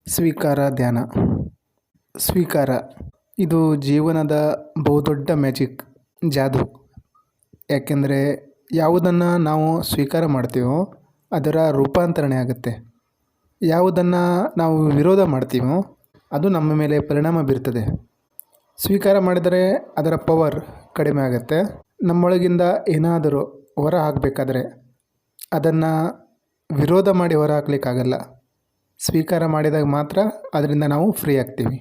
ಸ್ವೀಕಾರ ಧ್ಯಾನ. ಸ್ವೀಕಾರ ಇದು ಜೀವನದ ಬಹುದೊಡ್ಡ ಮ್ಯಾಜಿಕ್, ಜಾದು. ಯಾಕೆಂದರೆ ಯಾವುದನ್ನು ನಾವು ಸ್ವೀಕಾರ ಮಾಡ್ತೀವೋ ಅದರ ರೂಪಾಂತರಣೆ ಆಗುತ್ತೆ. ಯಾವುದನ್ನು ನಾವು ವಿರೋಧ ಮಾಡ್ತೀವೋ ಅದು ನಮ್ಮ ಮೇಲೆ ಪರಿಣಾಮ ಬೀರ್ತದೆ. ಸ್ವೀಕಾರ ಮಾಡಿದರೆ ಅದರ ಪವರ್ ಕಡಿಮೆ ಆಗುತ್ತೆ. ನಮ್ಮೊಳಗಿಂದ ಏನಾದರೂ ಹೊರ ಹಾಕಬೇಕಾದ್ರೆ ಅದನ್ನು ವಿರೋಧ ಮಾಡಿ ಹೊರ ಹಾಕ್ಲಿಕ್ಕಾಗಲ್ಲ. ಸ್ವೀಕಾರ ಮಾಡಿದಾಗ ಮಾತ್ರ ಅದರಿಂದ ನಾವು ಫ್ರೀ ಆಗ್ತೀವಿ.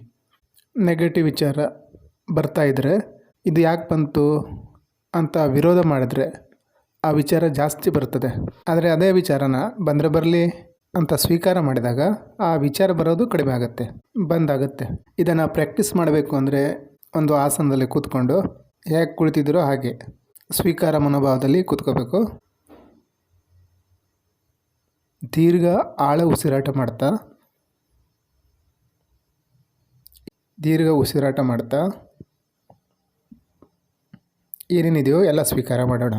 ನೆಗೆಟಿವ್ ವಿಚಾರ ಬರ್ತಾ ಇದ್ದರೆ ಇದು ಯಾಕೆ ಬಂತು ಅಂತ ವಿರೋಧ ಮಾಡಿದ್ರೆ ಆ ವಿಚಾರ ಜಾಸ್ತಿ ಬರ್ತದೆ. ಆದರೆ ಅದೇ ವಿಚಾರನ ಬಂದರೆ ಬರಲಿ ಅಂತ ಸ್ವೀಕಾರ ಮಾಡಿದಾಗ ಆ ವಿಚಾರ ಬರೋದು ಕಡಿಮೆ ಆಗುತ್ತೆ, ಬಂದಾಗುತ್ತೆ. ಇದನ್ನು ಪ್ರಾಕ್ಟೀಸ್ ಮಾಡಬೇಕು ಅಂದರೆ ಒಂದು ಆಸನದಲ್ಲಿ ಕೂತ್ಕೊಂಡು ಹೇಗೆ ಕುಳಿತಿದ್ದೀರೋ ಹಾಗೆ ಸ್ವೀಕಾರ ಮನೋಭಾವದಲ್ಲಿ ಕೂತ್ಕೋಬೇಕು. ದೀರ್ಘ ಆಳ ಉಸಿರಾಟ ಮಾಡ್ತಾ ಏನೇನಿದೆಯೋ ಎಲ್ಲ ಸ್ವೀಕಾರ ಮಾಡೋಣ.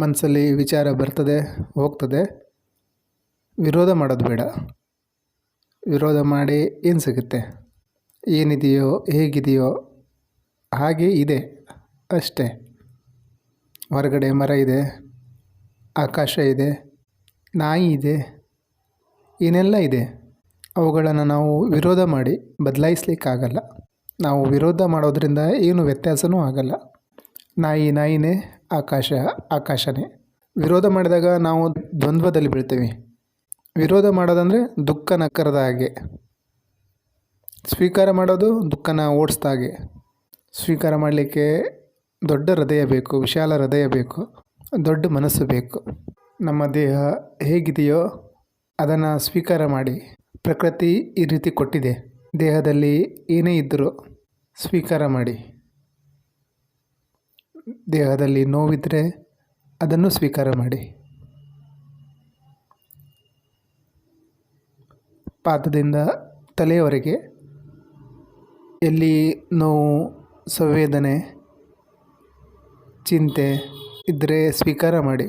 ಮನಸ್ಸಲ್ಲಿ ವಿಚಾರ ಬರ್ತದೆ ಹೋಗ್ತದೆ, ವಿರೋಧ ಮಾಡೋದು ಬೇಡ. ವಿರೋಧ ಮಾಡಿ ಏನು ಸಿಗುತ್ತೆ? ಏನಿದೆಯೋ ಹೇಗಿದೆಯೋ ಹಾಗೆ ಇದೆ ಅಷ್ಟೇ. ಹೊರಗಡೆ ಮರ ಇದೆ, ಆಕಾಶ ಇದೆ, ನಾಯಿ ಇದೆ, ಏನೆಲ್ಲ ಇದೆ. ಅವುಗಳನ್ನು ನಾವು ವಿರೋಧ ಮಾಡಿ ಬದಲಾಯಿಸ್ಲಿಕ್ಕಾಗಲ್ಲ. ನಾವು ವಿರೋಧ ಮಾಡೋದ್ರಿಂದ ಏನು ವ್ಯತ್ಯಾಸವೂ ಆಗಲ್ಲ. ನಾಯಿ ನಾಯಿನೇ, ಆಕಾಶ ಆಕಾಶನೇ. ವಿರೋಧ ಮಾಡಿದಾಗ ನಾವು ದ್ವಂದ್ವದಲ್ಲಿ ಬೀಳ್ತೀವಿ. ವಿರೋಧ ಮಾಡೋದಂದರೆ ದುಃಖ ನಕ್ಕರದ ಹಾಗೆ, ಸ್ವೀಕಾರ ಮಾಡೋದು ದುಃಖನ ಓಡಿಸ್ದ ಹಾಗೆ. ಸ್ವೀಕಾರ ಮಾಡಲಿಕ್ಕೆ ದೊಡ್ಡ ಹೃದಯ ಬೇಕು, ವಿಶಾಲ ಹೃದಯ ಬೇಕು, ದೊಡ್ಡ ಮನಸ್ಸು ಬೇಕು. ನಮ್ಮ ದೇಹ ಹೇಗಿದೆಯೋ ಅದನ್ನು ಸ್ವೀಕಾರ ಮಾಡಿ. ಪ್ರಕೃತಿ ಈ ರೀತಿ ಕೊಟ್ಟಿದೆ. ದೇಹದಲ್ಲಿ ಏನೇ ಇದ್ದರೂ ಸ್ವೀಕಾರ ಮಾಡಿ. ದೇಹದಲ್ಲಿ ನೋವಿದ್ದರೆ ಅದನ್ನು ಸ್ವೀಕಾರ ಮಾಡಿ. ಪಾದದಿಂದ ತಲೆಯವರೆಗೆ ಎಲ್ಲಿ ನೋವು, ಸಂವೇದನೆ, ಚಿಂತೆ ಇದ್ದರೆ ಸ್ವೀಕಾರ ಮಾಡಿ.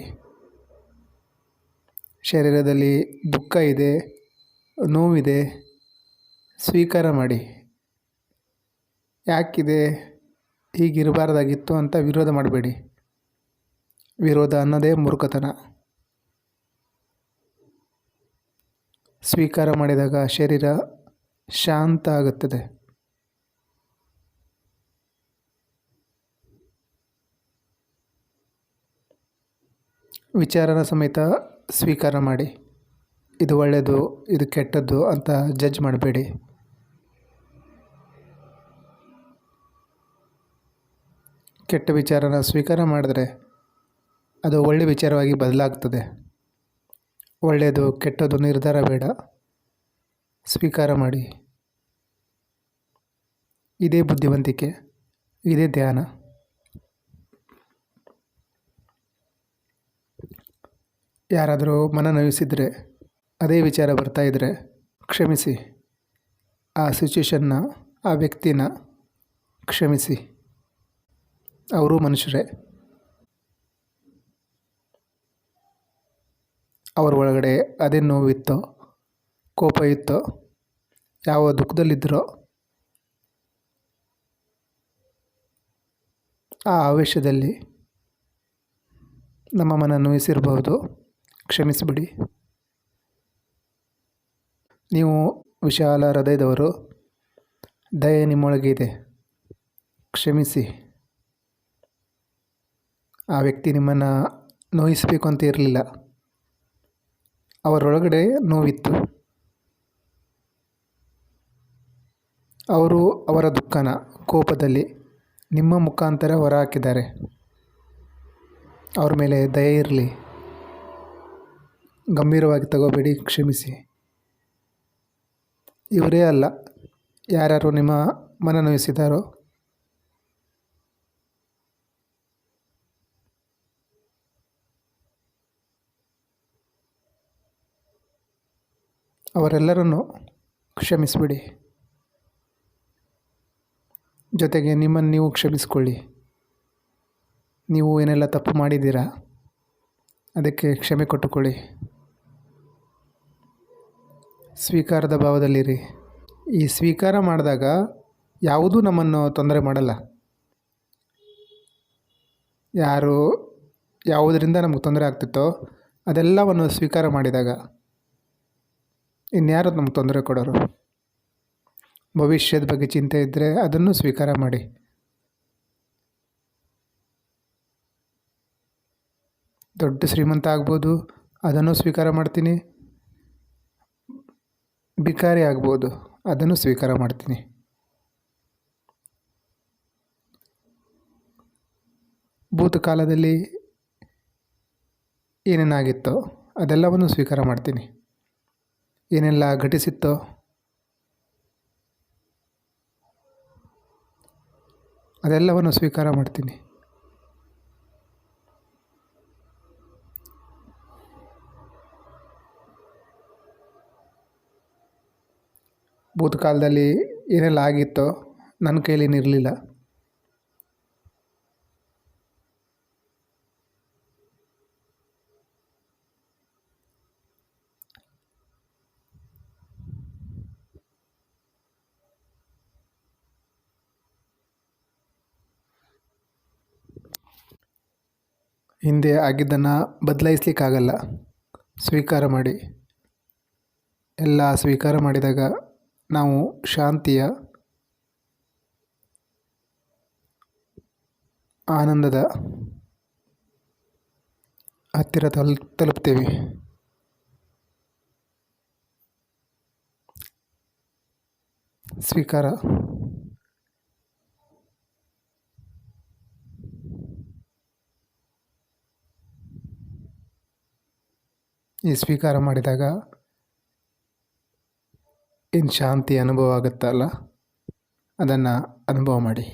ಶರೀರದಲ್ಲಿ ದುಃಖ ಇದೆ, ನೋವಿದೆ, ಸ್ವೀಕಾರ ಮಾಡಿ. ಯಾಕಿದೆ, ಹೀಗಿರಬಾರ್ದಾಗಿತ್ತು ಅಂತ ವಿರೋಧ ಮಾಡಬೇಡಿ. ವಿರೋಧ ಅನ್ನೋದೇ ಮೂರ್ಖತನ. ಸ್ವೀಕಾರ ಮಾಡಿದಾಗ ಶರೀರ ಶಾಂತ ಆಗುತ್ತದೆ. ವಿಚಾರನ ಸಮೇತ ಸ್ವೀಕಾರ ಮಾಡಿ. ಇದು ಒಳ್ಳೆಯದು, ಇದು ಕೆಟ್ಟದ್ದು ಅಂತ ಜಡ್ಜ್ ಮಾಡಬೇಡಿ. ಕೆಟ್ಟ ವಿಚಾರನ ಸ್ವೀಕಾರ ಮಾಡಿದ್ರೆ ಅದು ಒಳ್ಳೆಯ ವಿಚಾರವಾಗಿ ಬದಲಾಗ್ತದೆ. ಒಳ್ಳೆಯದು ಕೆಟ್ಟದ್ದು ನಿರ್ಧಾರ ಬೇಡ, ಸ್ವೀಕಾರ ಮಾಡಿ. ಇದೇ ಬುದ್ಧಿವಂತಿಕೆ, ಇದೇ ಧ್ಯಾನ. ಯಾರಾದರೂ ಮನ ನೋಯಿಸಿದರೆ, ಅದೇ ವಿಚಾರ ಬರ್ತಾಯಿದ್ರೆ ಕ್ಷಮಿಸಿ. ಆ ಸಿಚುವೇಶನ್ನ, ಆ ವ್ಯಕ್ತಿನ ಕ್ಷಮಿಸಿ. ಅವರು ಮನುಷ್ಯರೇ. ಅವ್ರ ಒಳಗಡೆ ಅದೇ ನೋವಿತ್ತೋ, ಕೋಪ ಇತ್ತೋ, ಯಾವ ದುಃಖದಲ್ಲಿದ್ದರೋ ಆ ಆವೇಶದಲ್ಲಿ ನಮ್ಮ ಮನ ನೋಯಿಸಿರಬಹುದು. ಕ್ಷಮಿಸಿಬಿಡಿ. ನೀವು ವಿಶಾಲ ಹೃದಯದವರು, ದಯೆ ನಿಮ್ಮೊಳಗೆ ಇದೆ. ಕ್ಷಮಿಸಿ. ಆ ವ್ಯಕ್ತಿ ನಿಮ್ಮನ್ನು ನೋಯಿಸಬೇಕು ಅಂತ ಇರಲಿಲ್ಲ, ಅವರೊಳಗಡೆ ನೋವಿತ್ತು. ಅವರು ಅವರ ದುಃಖನ ಕೋಪದಲ್ಲಿ ನಿಮ್ಮ ಮುಖಾಂತರ ಹೊರಹಾಕಿದ್ದಾರೆ. ಅವ್ರ ಮೇಲೆ ದಯೆ ಇರಲಿ. ಗಂಭೀರವಾಗಿ ತಗೋಬೇಡಿ, ಕ್ಷಮಿಸಿ. ಇವರೇ ಅಲ್ಲ, ಯಾರ್ಯಾರು ನಿಮ್ಮ ಮನ ನೋಯಿಸಿದಾರೋ ಅವರೆಲ್ಲರನ್ನು ಕ್ಷಮಿಸಿಬಿಡಿ. ಜೊತೆಗೆ ನಿಮ್ಮನ್ನು ನೀವು ಕ್ಷಮಿಸಿಕೊಳ್ಳಿ. ನೀವು ಏನೆಲ್ಲ ತಪ್ಪು ಮಾಡಿದ್ದೀರಾ ಅದಕ್ಕೆ ಕ್ಷಮೆ ಕೊಟ್ಟುಕೊಳ್ಳಿ. ಸ್ವೀಕಾರದ ಭಾವದಲ್ಲಿರಿ. ಈ ಸ್ವೀಕಾರ ಮಾಡಿದಾಗ ಯಾವುದೂ ನಮ್ಮನ್ನು ತೊಂದರೆ ಮಾಡಲ್ಲ. ಯಾವುದರಿಂದ ನಮಗೆ ತೊಂದರೆ ಆಗ್ತಿತ್ತೋ ಅದೆಲ್ಲವನ್ನು ಸ್ವೀಕಾರ ಮಾಡಿದಾಗ ಇನ್ಯಾರು ನಮ್ಗೆ ತೊಂದರೆ ಕೊಡೋರು. ಭವಿಷ್ಯದ ಬಗ್ಗೆ ಚಿಂತೆ ಇದ್ದರೆ ಅದನ್ನು ಸ್ವೀಕಾರ ಮಾಡಿ. ದೊಡ್ಡ ಶ್ರೀಮಂತ ಆಗ್ಬೋದು, ಅದನ್ನು ಸ್ವೀಕಾರ ಮಾಡ್ತೀನಿ. ಭಿಕಾರಿ ಆಗ್ಬೋದು, ಅದನ್ನು ಸ್ವೀಕಾರ ಮಾಡ್ತೀನಿ. ಭೂತಕಾಲದಲ್ಲಿ ಏನೇನಾಗಿತ್ತೋ ಅದೆಲ್ಲವನ್ನು ಸ್ವೀಕಾರ ಮಾಡ್ತೀನಿ. ಏನೆಲ್ಲ ಘಟಿಸಿತ್ತೋ ಅದೆಲ್ಲವನ್ನು ಸ್ವೀಕಾರ ಮಾಡ್ತೀನಿ. ಭೂತಕಾಲದಲ್ಲಿ ಏನೆಲ್ಲ ಆಗಿತ್ತೋ ನನ್ನ ಕೈಲೇನಿರಲಿಲ್ಲ. ಹಿಂದೆ ಆಗಿದ್ದನ್ನು ಬದಲಾಯಿಸ್ಲಿಕ್ಕಾಗಲ್ಲ. ಸ್ವೀಕಾರ ಮಾಡಿ. ಎಲ್ಲ ಸ್ವೀಕಾರ ಮಾಡಿದಾಗ ನಾವು ಶಾಂತಿಯ, ಆನಂದದ ಹತ್ತಿರ ತಲುಪ್ತೇವೆ. ಸ್ವೀಕಾರ. ಈ ಸ್ವೀಕಾರ ಮಾಡಿದಾಗ ಏನು ಶಾಂತಿ ಅನುಭವ ಆಗುತ್ತಲ್ಲ, ಅದನ್ನು ಅನುಭವ ಮಾಡಿ.